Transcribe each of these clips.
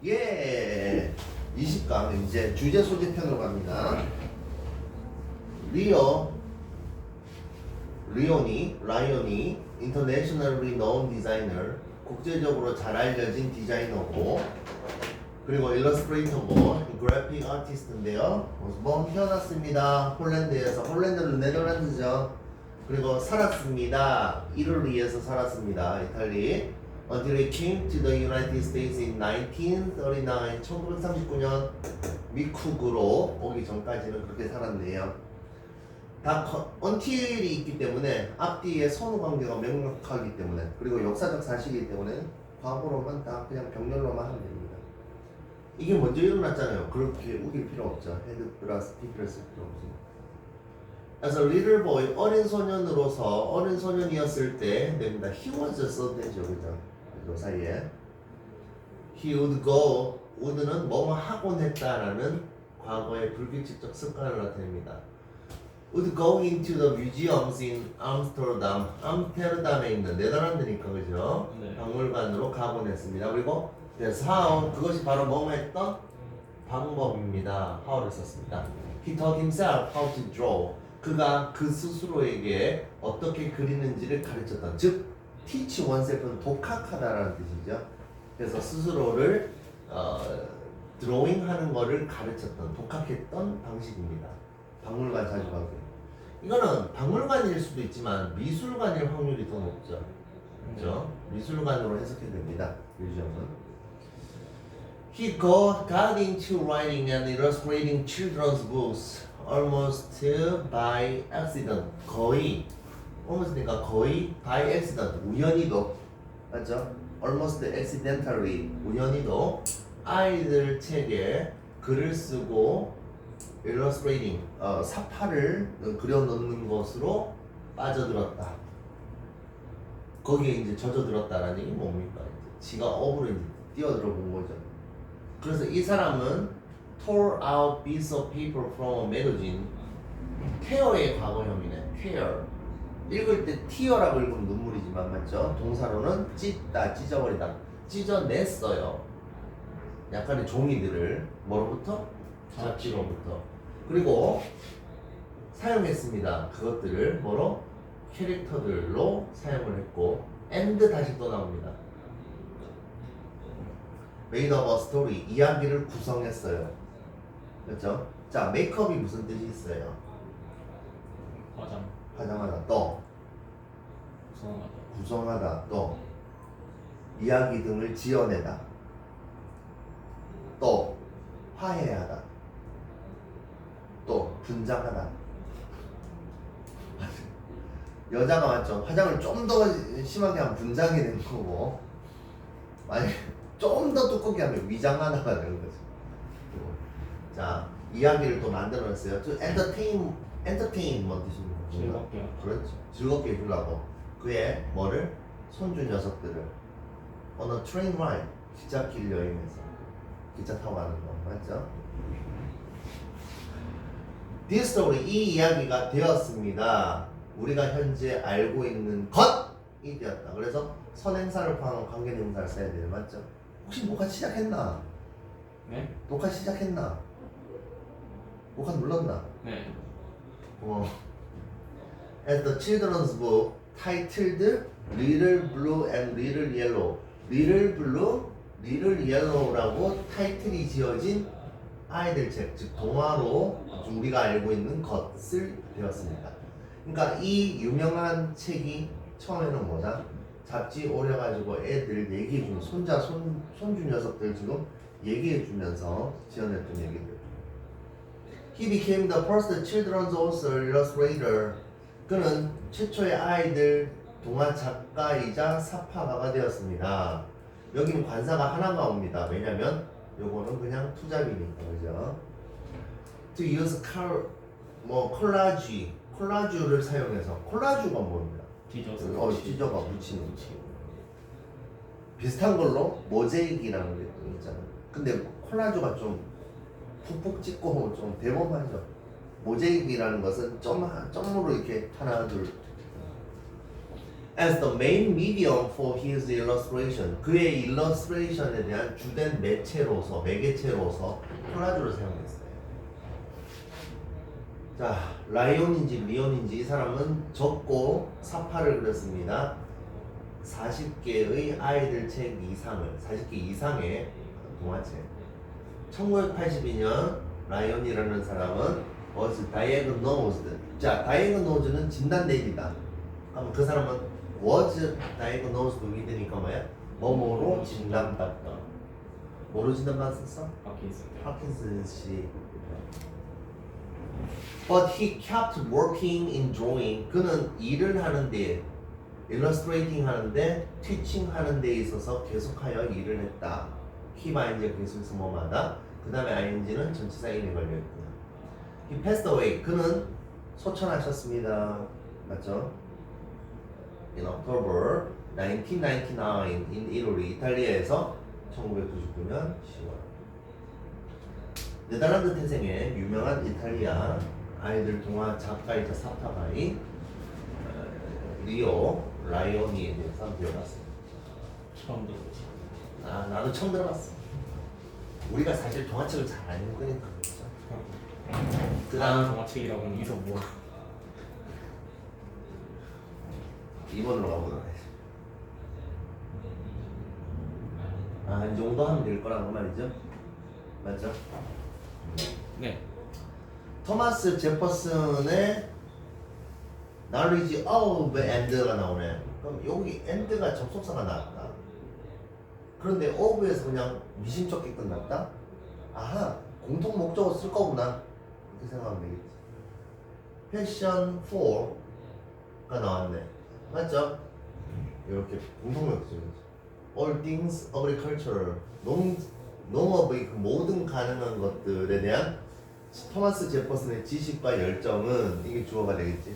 예. 20강 이제 주제 소개편으로 갑니다. 라이온이 internationally known designer, 국제적으로 잘 알려진 디자이너고, 그리고 일러스트레이터고 그래픽 아티스트인데요. 뭐 태어났습니다. 폴란드에서. 폴란드는 네덜란드죠. 그리고 살았습니다. 이탈리에서 살았습니다. 이탈리. Until he came to the United States in 1939, 1939년 미국으로 오기 전까지는 그렇게 살았네요. 다 until이 있기 때문에 앞뒤에 선후 관계가 명확하기 때문에, 그리고 역사적 사실이기 때문에 과거로만 다 그냥 병렬로만 하면 됩니다. 이게 먼저 일어났잖아요. 그렇게 우길 필요 없죠. 헤드 플러스 티 플러스 필요 없습니다. 그래서 little boy, 어린 소년이었을 때 됩니다. He was 써도 되죠, 그죠? 그 사이에 he would go, would는 뭐뭐 하곤 했다라는 과거의 불규칙적 습관을 나타냅니다. would go into the museums in Amsterdam, 암스테르담에 있는, 네덜란드니까 그죠? 네. 박물관으로 가곤 했습니다. 그리고 how, 그것이 바로 뭐뭐 했던 방법입니다. how를 썼습니다. He taught himself how to draw. 그가 그 스스로에게 어떻게 그리는지를 가르쳤던, 즉 teach oneself는 독학하다라는 뜻이죠. 그래서 스스로를 드로잉하는 거를 가르쳤던, 독학했던 방식입니다. 박물관 자주 가고. 이거는 박물관일 수도 있지만 미술관일 확률이 더 높죠. 그렇죠? 미술관으로 해석해도 됩니다. 뮤지엄은. He got into writing and illustrating children's books almost by accident. almost니까 거의 by accident, 우연히도, 맞죠? almost accidentally, 우연히도 아이들 책에 글을 쓰고 illustrating, 사파를 그려 넣는 것으로 빠져들었다. 거기에 이제 젖어들었다라는 얘기 뭡니까? 지가 업으로 이제 뛰어들어 본 거죠. 그래서 이 사람은 tore out piece of paper from a magazine. tear의 과거형이네. tear. 읽을 때 tear라고 읽으면 눈물이지만, 맞죠? 동사로는 찢다, 찢어버리다. 찢어냈어요. 약간의 종이들을 뭐로부터? 잡지로부터. 그리고 사용했습니다. 그것들을 뭐로? 캐릭터들로 사용을 했고, and 다시 또 나옵니다. made up a story, 이야기를 구성했어요. 그렇죠? 자, 메이크업이 무슨 뜻이 있어요? 화장하다. 또 구성하다. 또 이야기 등을 지어내다. 또 화해하다. 또 분장하다. 여자가 맞죠? 화장을 좀 더 심하게 하면 분장이 되는 거고, 만약 좀 더 두껍게 하면 위장하다가 되는 거죠. 자, 이야기를 또 만들어냈어요. entertain 뭐 뜻입니까? 즐겁게. 그렇죠. 즐겁게 해주려고 그의 뭐를? 손주 녀석들을 on a train ride, 기찻길 여행에서 기차 타고 가는 거 맞죠? This story, 이 이야기가 되었습니다. 우리가 현재 알고 있는 것이 되었다. 그래서 선행사를 포함한 관계대명사를 써야 돼요. 맞죠? 혹시 녹화 시작했나? 네? 녹화 시작했나? 녹화 눌렀나? 네. As the children's book titled Little Blue and Little Yellow, Little Blue, Little Yellow라고 타이틀이 지어진 아이들 책, 즉 동화로 우리가 알고 있는 것을 배웠습니다. 그러니까 이 유명한 책이 처음에는 뭐다? 잡지 오려가지고 애들 얘기해주는, 손주 녀석들 지금 얘기해주면서 지어냈던 얘기들. He became the first children's author illustrator. 그는 최초의 아이들 동화 작가이자 사파가가 되었습니다. 여기는 관사가 하나가 옵니다. 왜냐면 요거는 그냥 투잡이니까, 그죠? To use 콜라주를 사용해서, 콜라주가 뭡니까? 찢어가 붙이는. 비슷한 걸로 모자이크라는 게 있잖아요. 근데 콜라주가 좀 푹푹 찍고 좀 대범하죠. 모자이크라는 것은 점으로 이렇게 하나 둘. as the main medium for his illustration. 그의 illustration에 대한 주된 매체로서, 매개체로서 콜라주를 사용했어요. 자, 라이온인지 리온인지 이 사람은 적고 사파를 그렸습니다. 40개의 아이들 책 이상을, 40개 이상의 동화책. 1982년 라이온이라는 사람은 was diagnosed. 자, diagnosed는 진단내리다. 그럼 그 사람은 was diagnosed with니까 뭐야? 뭐뭐로 진단받다. 뭐로 진단받았어? 파킨슨씨. But he kept working in drawing. 그는 일을 하는데, illustrating 하는데, teaching 하는 데 있어서 계속하여 일을 했다. keep ing가 계속해서 뭐마다. 그 다음에 ing는 전치사 인에 걸려있고요. He passed away. 그는 소천하셨습니다. 맞죠? In October 1999 in Italy. 이탈리아에서 1999년 10월. 네덜란드 태생의 유명한 이탈리아 아이들 동화 작가이자 사파가이 리오 라이오니에 대해서 한번 배워봤습니다. 처음 들어보지. 아, 나도 처음 들어봤어. 우리가 사실 동화책을 잘 안 읽으니까 그렇죠. 그다음 동화책이라고 하면 이서 뭐 2번으로 가보도록 해. 아, 이 정도 하면 될 거라는 말이죠. 맞죠? 네. 토마스 제퍼슨의 knowledge of and가 나오네. 그럼 여기 and가 접속사가 나왔다. 그런데 of에서 그냥 미심쩍게 끝났다? 아하, 공통 목적어 쓸 거구나. 이렇게 생각하면 되겠지. 패션 4가 나왔네. 맞죠? 이렇게 공통 목적어지. All things agricultural. 농업의 그 모든 가능한 것들에 대한 토마스 제퍼슨의 지식과 열정은 이게 주어가 되겠지.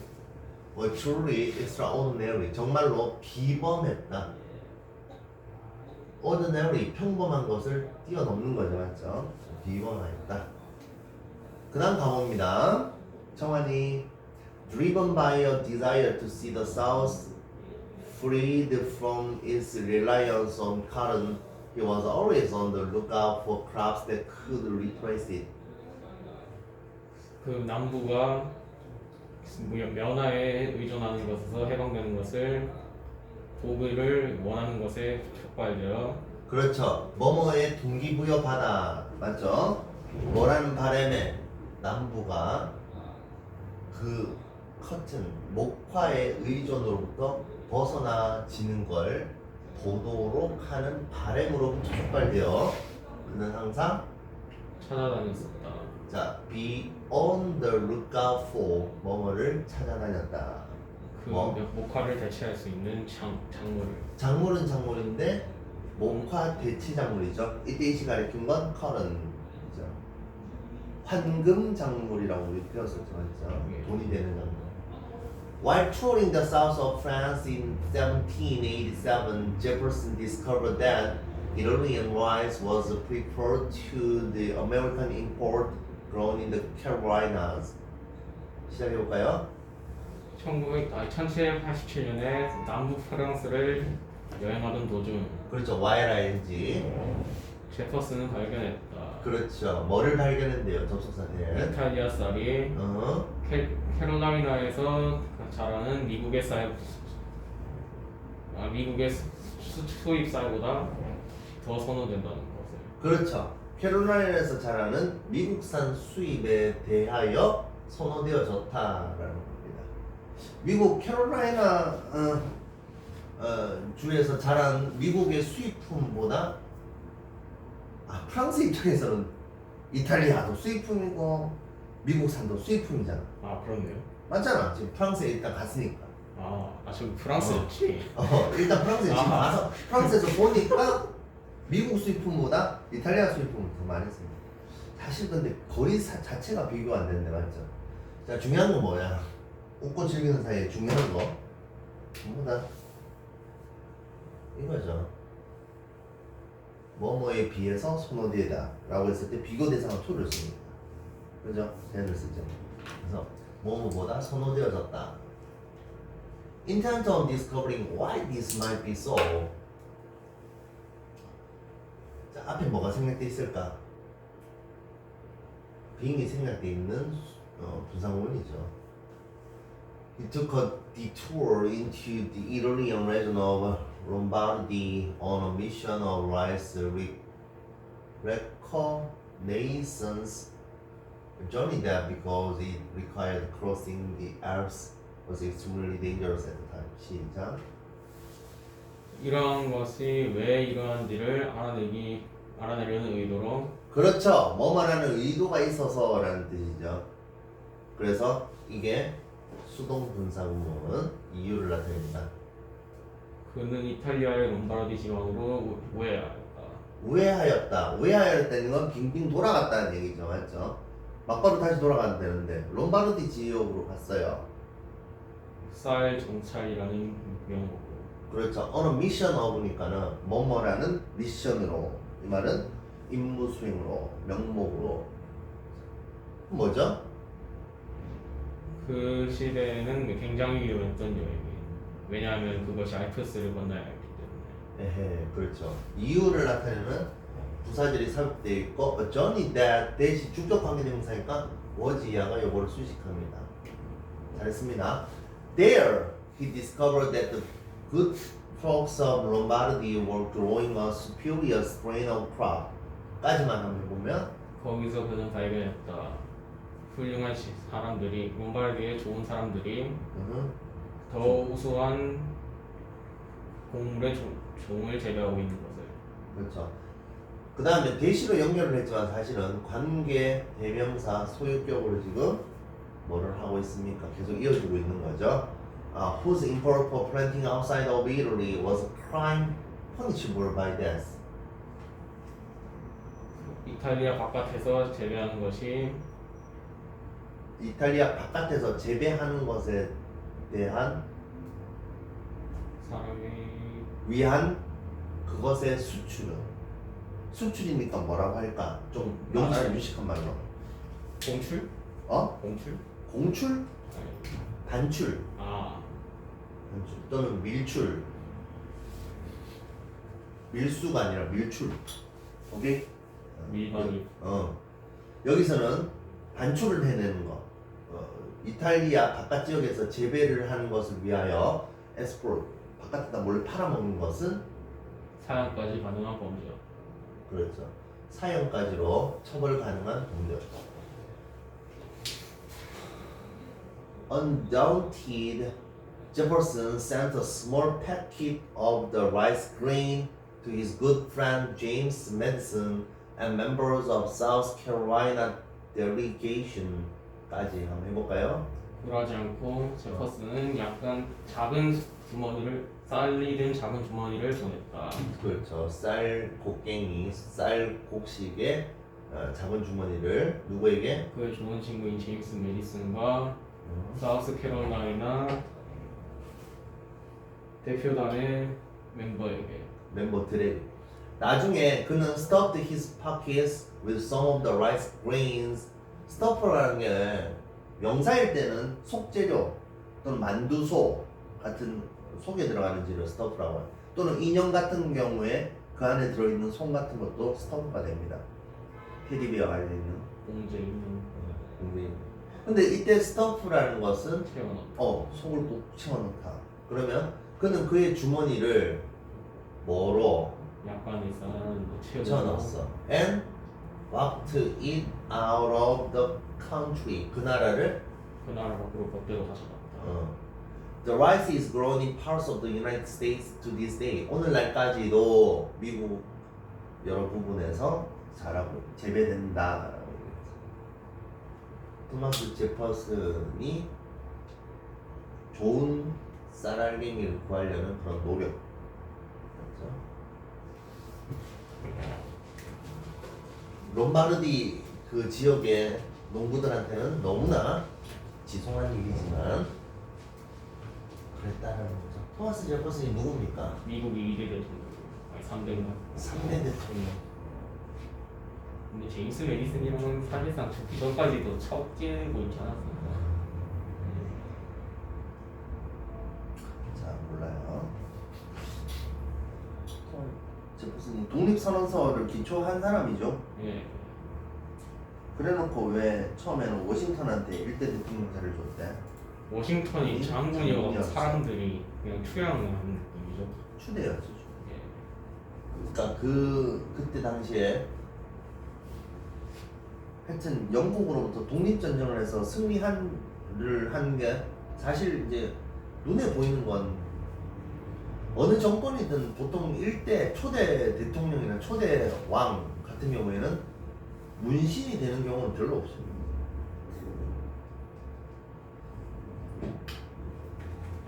truly extraordinary. 정말로 비범했다. ordinary. 평범한 것을 뛰어넘는 거죠. 맞죠? 비범했다. 그 다음 가봅니다. 청환이 driven by a desire to see the South freed from its reliance on cotton, he was always on the lookout for crops that could replace it. 그 남부가 면화에 의존하는 것에서 해방되는 것을 도구를 원하는 것에 촉발되어 그렇죠. 뭐뭐에 동기부여받아. 맞죠? 뭐라는 바람에 남부가 그 커튼, 목화의 의존으로부터 벗어나지는 걸 보도록 하는 바람으로부터 촉발되어 그는 항상 찾아다녔었다. 자, be on the lookout for 뭐뭐를 찾아다녔다. 그 뭐? 목화를 대체할 수 있는 작물을. 작물은 작물인데 목화 대체 작물이죠. 이때 이 시간에 긴 건 cotton이죠. 황금 작물이라고 우리 배웠었죠, 맞죠? 예. 돈이 되는 작물. While touring the south of France in 1787, Jefferson discovered that Italian rice was preferred to the American import grown in the Carolinas. 시작해볼까요? 1787년에 남부 프랑스를 여행하던 도중 그렇죠. YLING. 제퍼슨은 발견했다. 그렇죠. 뭐를 발견했는데요, 접속사들. 이탈리아 쌀이 캐롤라이나에서 자라는 미국의 수입 쌀보다 더 선호된다는 것을. 그렇죠. 캐롤라인에서 자라는 미국산 수입에 대하여 선호되어졌다라는 겁니다. 미국 캐롤라이나 주에서 자란 미국의 수입품보다 프랑스 입장에서는 이탈리아도 수입품이고 미국산도 수입품이잖아. 아 그렇네요. 맞잖아. 지금 프랑스에 일단 갔으니까. 지금 프랑스였지. 일단 프랑스에 지금 가서 프랑스에서 보니까 미국 수입품보다 이탈리아 수입품을 더 많이 씁니다. 사실 근데 거의 자체가 비교가 안 되는데 맞죠? 자, 중요한 건 뭐야? 웃고 즐기는 사이에 중요한 거 뭐다 이거죠. 뭐뭐에 비해서 선호되다 라고 했을 때 비교 대상은 to를 씁니다. 그죠? then을 쓰죠. 그래서 뭐뭐보다 선호되어졌다. intent on discovering why this might be so. 자, 앞에 뭐가 생략돼 있을까? 빙이 생략돼 있는 분사구문이죠. He took a detour into the Italian region of Lombardy on a mission of rice reconnaissance. Journey there because it required crossing the Alps was extremely dangerous at the time. 시작. 이러한 것이 왜 이러한지를 알아내려는 의도로 그렇죠. 뭐 말하는 의도가 있어서라는 뜻이죠. 그래서 이게 수동분사구문 이유를 나타냅니다. 그는 이탈리아의 롬바르디 지방으로 우회하였다. 우회하였다는 건 빙빙 돌아갔다는 얘기죠. 맞죠? 막바로 다시 돌아가면 되는데 롬바르디 지역으로 갔어요. 쌀 정찰이라는 명목으로. 그렇죠. 어느 미션 어브니까는 뭐뭐라는 미션으로, 이 말은 임무 수행으로, 명목으로. 뭐죠? 그 시대에는 굉장히 위험했던 여행이에요. 왜냐하면 그것이 알프스를 건너야 했기 때문에. 에헤, 그렇죠. 이유를 나타내는 부사절이 삽입되어 있고 journey that 대시 주격 관계대명사니까 was 이하가 요거를 수식합니다. 잘했습니다. There he discovered that the good folks of Lombardy were growing a superior strain of crop. 까지만 한번 해보면 거기서 그는 발견했다. 훌륭한 사람들이 롬바르디의 좋은 사람들이 더 우수한 곡물의 종을 재배하고 있는 것을. 그렇죠. 그 다음에 대시로 연결을 했지만 사실은 관계 대명사 소유격으로 지금 뭐를 하고 있습니까? 계속 이어주고 있는 거죠. Whose improper planting outside of Italy was a crime punishable by death. 이탈리아 바깥에서 재배하는 것이 이탈리아 바깥에서 재배하는 것에 대한 사람이 위한 그것의 수출이니까 뭐라고 할까? 좀 유식한 말로. 공출? 어? 공출? 공출? 아니. 반출. 반출. 또는 밀출. 밀수가 아니라 밀출. 오케이? 밀반입. 여기서는 반출을 해내는 거. 이탈리아 바깥 지역에서 재배를 하는 것을 위하여 에스포르 바깥에다 몰래 팔아먹는 것은 사형까지 가능한 범죄. 그렇죠. 사형까지로 처벌 가능한 범죄. Undaunted, Jefferson sent a small packet of the rice grain to his good friend James Madison and members of South Carolina delegation. 까지 한번 해볼까요? 굴하지 않고 제퍼슨은 약간 작은 주머니를 쌀이 든 작은 주머니를 보냈다. 그렇죠. 쌀 곡식의 작은 주머니를 누구에게? 그의 좋은 친구인 제임스 메디슨과 사우스 캐롤라이나 대표단의 멤버들에게. 나중에 그는 stuffed his pockets with some of the rice grains. 스토퍼라는 게 명사일 때는 속재료 또는 만두소 같은 속에 들어가는 재료 스토퍼라고 해요. 또는 인형 같은 경우에 그 안에 들어있는 솜 같은 것도 스토퍼가 됩니다. 테디베어가 알려있는 봉제 있는 공대. 근데 이때 스토프라는 것은 채워넣다. 속을 꼭 채워넣다. 그러면 그는 그의 주머니를 뭐로 약간의 쌀을 채워넣었어. And walked it out of the country. 그 나라를 그 나라 밖으로 법대로 가져갔다. The rice is grown in parts of the United States to this day. 오늘날까지도 미국 여러 부분에서 자라고 재배된다. 토마스 제퍼슨이 좋은 쌀알갱이를 구하려는 그런 노력. 그렇죠? 롬바르디 그 지역의 농부들한테는 너무나 지송한 일이지만 그랬다라는 거죠. 토마스 제퍼슨이 누굽니까? 미국이 2대 대통령, 아니 3대인가? 3대 대통령. 근데 제임스 메디슨이랑은 사실상 죽기 전까지도 척지고 있지 않았습니까? 선언서를 기초한 사람이죠. 예. 그래놓고 왜 처음에는 워싱턴한테 일대 대통령제를 줬대? 워싱턴이 장군이어서 장군이었어. 사람들이 그냥 투영을 하는 느낌이죠. 추대였죠. 추대. 예. 그러니까 그때 당시에 하여튼 영국으로부터 독립전쟁을 해서 승리를 한 게 사실 이제 눈에 보이는 건 어느 정권이든 보통 일대 초대 대통령이나 초대 왕 같은 경우에는 문신이 되는 경우는 별로 없습니다.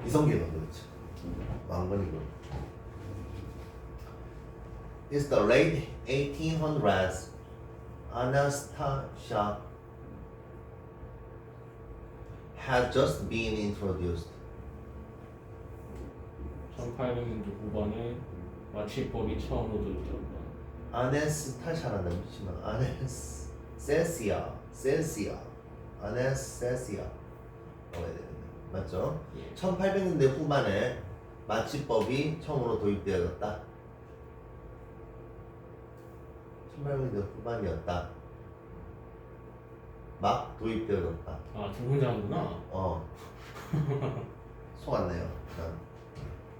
이성계가 그렇죠. 왕건이고. It's the late 1800s. Anastasia had just been introduced. 1800년대 후반에 마취법이 처음으로 도입되었다. 아네스타샤라는 뜻이지만 아네세시아 아네세시아라고 해야 되겠네. 맞죠? 예. 1800년대 후반에 마취법이 처음으로 도입되었다. 1800년대 후반이었다. 막 도입되었다. 아, 두 문장이구나. 속았네요.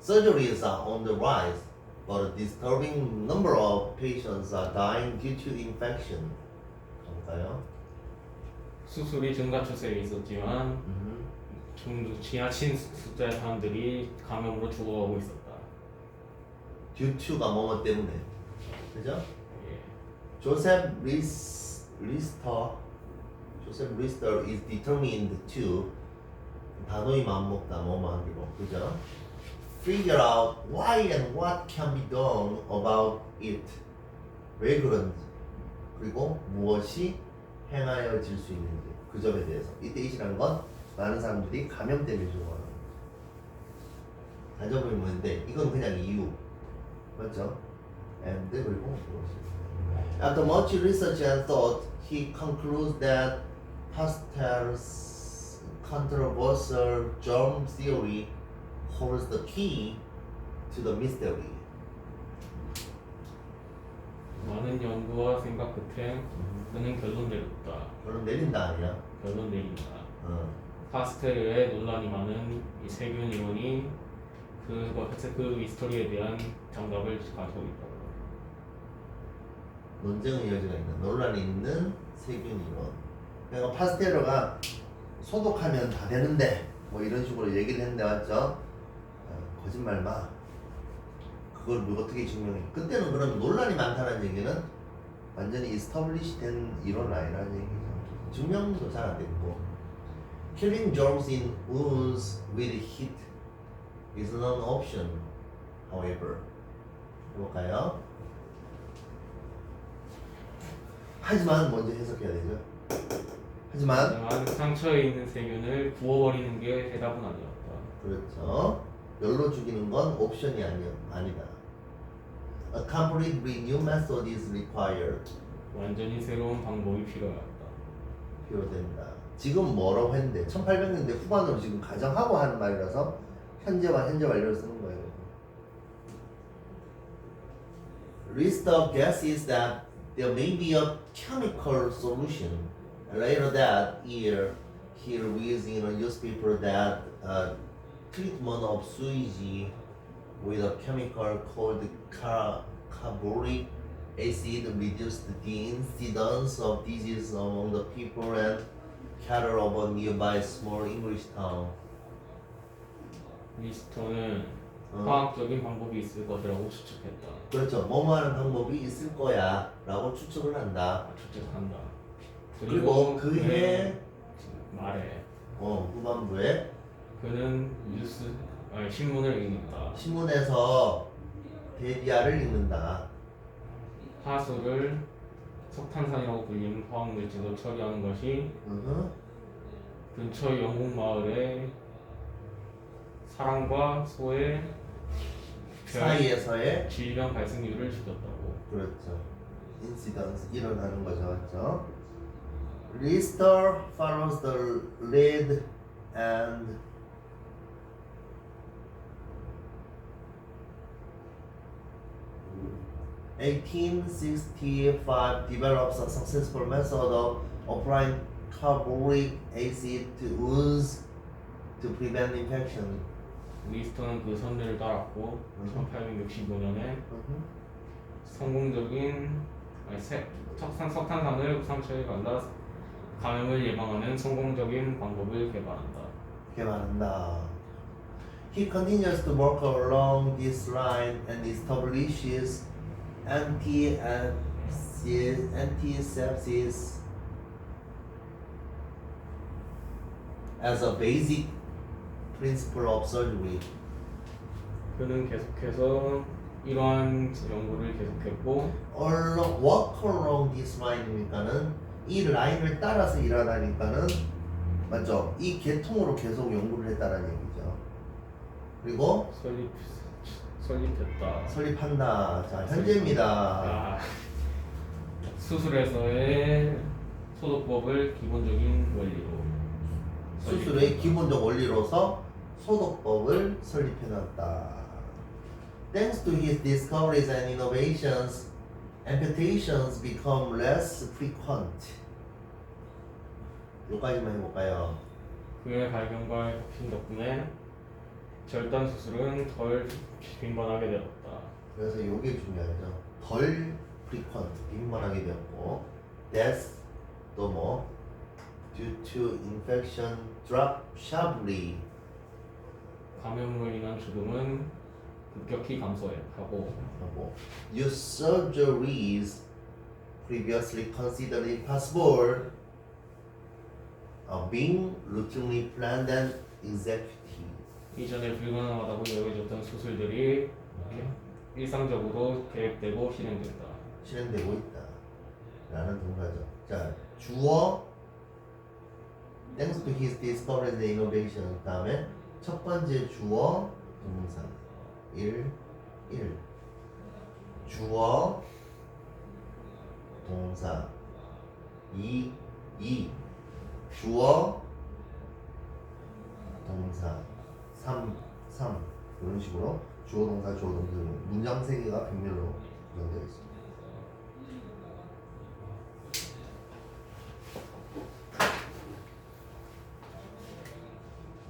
Surgeries are on the rise, but a disturbing number of patients are dying due to infection. 그런가요? 수술이 증가 추세에 있었지만 지나친 숫자의 사람들이 감염으로 죽어가고 있었다. Due to가 뭐뭐 때문에. 그죠? 예. Joseph Lister is determined to 단호히 마음먹다 뭐뭐 하기로. 그죠? Figure out why and what can be done about it. 왜 그런지 그리고 무엇이 행하여질 수 있는지 그 점에 대해서. 이때 it이라는 건 많은 사람들이 감염 때문에 죽어가는 단적으로 있는데 이건 그냥 이유 맞죠? And 그리고 무엇이 After much research and thought, he concludes that Pasteur's controversial germ theory holds the key to the mystery. 많은 연구와 생각 끝에 그는 결론 내렸다. 결론 내린다 아니야? 결론 내린다. 파스텔의 파스텔의 논란이 많은 이 세균 이론이 그 히스토리에 대한 정답을 가지고 있다. 논쟁의 여지가 있는 논란이 있는 세균 이론. 그러니까 파스텔러가 소독하면 다 되는데 뭐 이런 식으로 얘기를 했는데 맞죠? 거짓말 마. 그걸 어떻게 증명해? 그때는 그럼 논란이 많다는 얘기는 완전히 established 된 이론 아니라는 얘기죠. 증명도 잘 안 됐고. Killing germs in wounds with heat is not an option. However, 해볼까요? 하지만 먼저 해석해야 되죠. 하지만 상처에 있는 세균을 부어버리는 게 해답은 아니었다. 그렇죠. 열로 죽이는 건 옵션이 아니다. A completely new method is required. 완전히 새로운 방법이 필요하다. 필요된다. 지금 뭐라고 했는데 1800년대 후반으로 지금 가정하고 하는 말이라서 현재 완료를 쓰는 거예요. List of guesses that there may be a chemical solution. Later that year, he reads in a newspaper that treatment of sewage with a chemical called carboric acid reduced the incidence of disease among the people and cattle of a nearby small English town. 리스터는 화학적인 방법이 있을 것이라고 추측했다. 그렇죠. 뭐뭐 하는 방법이 있을 거야 라고 추측을 한다. 추측한다. 그리고 그해 말에 후반부에 그는 신문을 읽는다. 신문에서 데디아를 읽는다. 하수를 석탄산이라고 불리는 화학물질로 처리하는 것이 근처 영국 마을에 사람과 소의 사이에서의 질병 발생률을 줄였다고. 그렇죠. 인시던스 일어나는 거죠, 맞죠? Lister follows the lead and 1865 develops a successful method of applying carboric acid to wounds to prevent infection. 리스터는 그 선례를 따랐고 1865년에 성공적인 석탄산을 상처에 발라 감염을 예방하는 성공적인 방법을 개발한다. He continues to work along this line and establishes antisepsis as a basic principle of surgery. 그는 계속해서 이러한 연구를 계속했고 Walk along this line이니까는 이 라인을 따라서 일하다니까는 맞죠? 이 계통으로 계속 연구를 했다는 얘기죠. 그리고 설립한다. 자, 현재입니다. 아, 수술에서의 소독법을 기본적인 원리로 수술의 기본적 원리로서 소독법을 설립해놨다. Thanks to his discoveries and innovations, amputations become less frequent. 여기까지만 해볼까요? 그의 발견과 혁신 덕분에 절단 수술은 덜 빈번하게 되었다. 그래서 이게 중요하죠. 덜 frequent, 빈번하게 되었고, death 또 뭐 due to infection drop sharply. 감염으로 인한 죽음은 급격히 감소하고 New surgeries previously considered impossible are being routinely planned and executed. 이전에 불가능하다고 여겨졌던 수술들이 일상적으로 계획되고 실행되고 있다. 라는 동사죠. 자, 주어 thanks to his discoveries and innovation 다음에 첫 번째 주어 동사 1 주어 동사 2 주어 동사 3 이런 식으로 주어 동사 문장 3개가 병렬로 구성되어 있습니다.